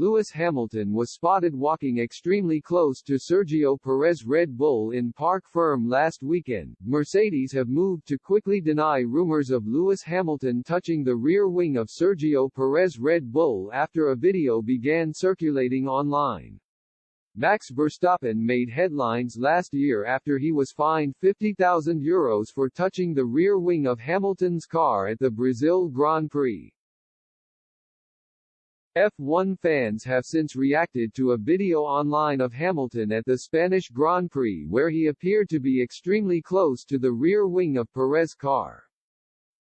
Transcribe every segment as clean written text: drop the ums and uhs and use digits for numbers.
Lewis Hamilton was spotted walking extremely close to Sergio Perez Red Bull in Parc Ferme last weekend. Mercedes have moved to quickly deny rumors of Lewis Hamilton touching the rear wing of Sergio Perez Red Bull after a video began circulating online. Max Verstappen made headlines last year after he was fined €50,000 for touching the rear wing of Hamilton's car at the Brazil Grand Prix. F1 fans have since reacted to a video online of Hamilton at the Spanish Grand Prix where he appeared to be extremely close to the rear wing of Perez's car.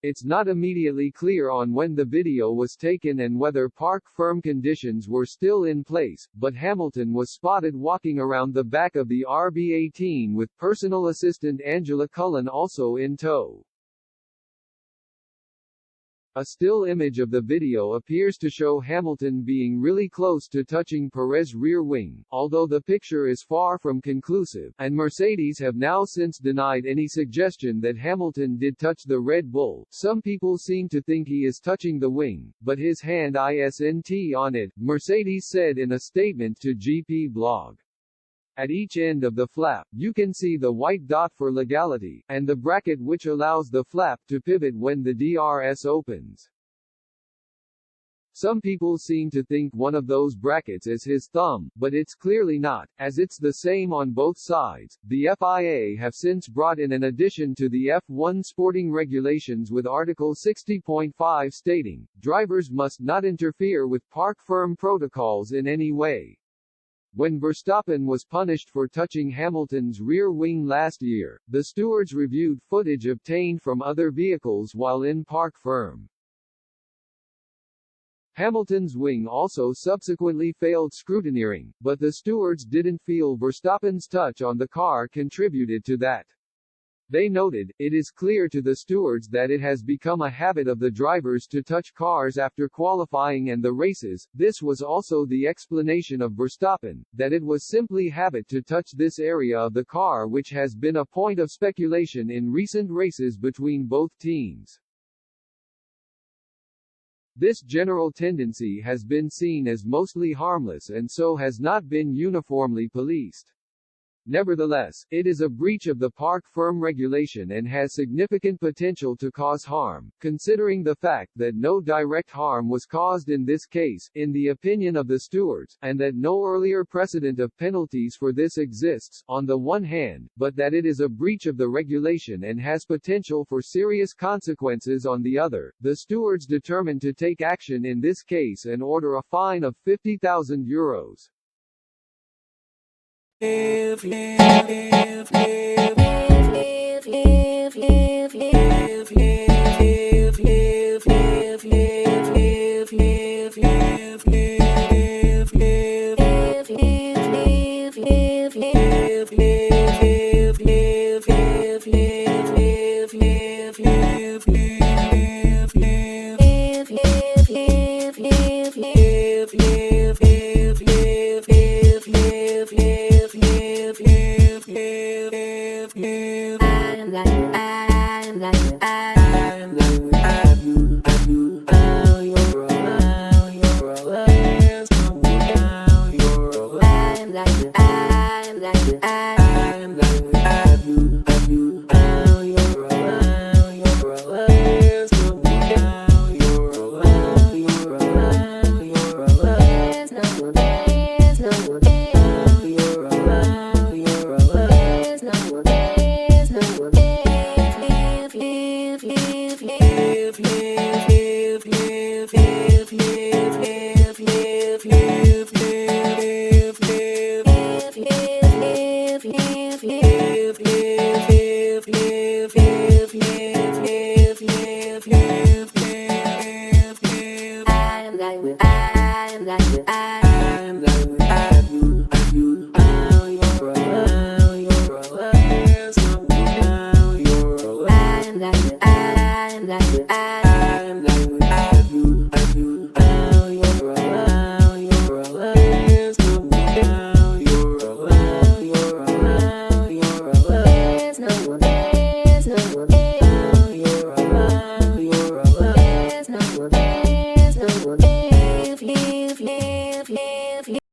It's not immediately clear on when the video was taken and whether Parc Ferme conditions were still in place, but Hamilton was spotted walking around the back of the RB18 with personal assistant Angela Cullen also in tow. A still image of the video appears to show Hamilton being really close to touching Perez's rear wing, although the picture is far from conclusive, and Mercedes have now since denied any suggestion that Hamilton did touch the Red Bull. Some people seem to think he is touching the wing, but his hand isn't on it, Mercedes said in a statement to GP blog. At each end of the flap, you can see the white dot for legality, and the bracket which allows the flap to pivot when the DRS opens. Some people seem to think one of those brackets is his thumb, but it's clearly not, as it's the same on both sides. The FIA have since brought in an addition to the F1 sporting regulations with Article 60.5 stating, drivers must not interfere with Parc Ferme protocols in any way. When Verstappen was punished for touching Hamilton's rear wing last year, the stewards reviewed footage obtained from other vehicles while in Parc Ferme. Hamilton's wing also subsequently failed scrutineering, but the stewards didn't feel Verstappen's touch on the car contributed to that. They noted, it is clear to the stewards that it has become a habit of the drivers to touch cars after qualifying and the races. This was also the explanation of Verstappen, that it was simply habit to touch this area of the car, which has been a point of speculation in recent races between both teams. This general tendency has been seen as mostly harmless and so has not been uniformly policed. Nevertheless, it is a breach of the Parc Ferme regulation and has significant potential to cause harm, considering the fact that no direct harm was caused in this case, in the opinion of the stewards, and that no earlier precedent of penalties for this exists, on the one hand, but that it is a breach of the regulation and has potential for serious consequences on the other. The stewards determined to take action in this case and order a fine of €50,000.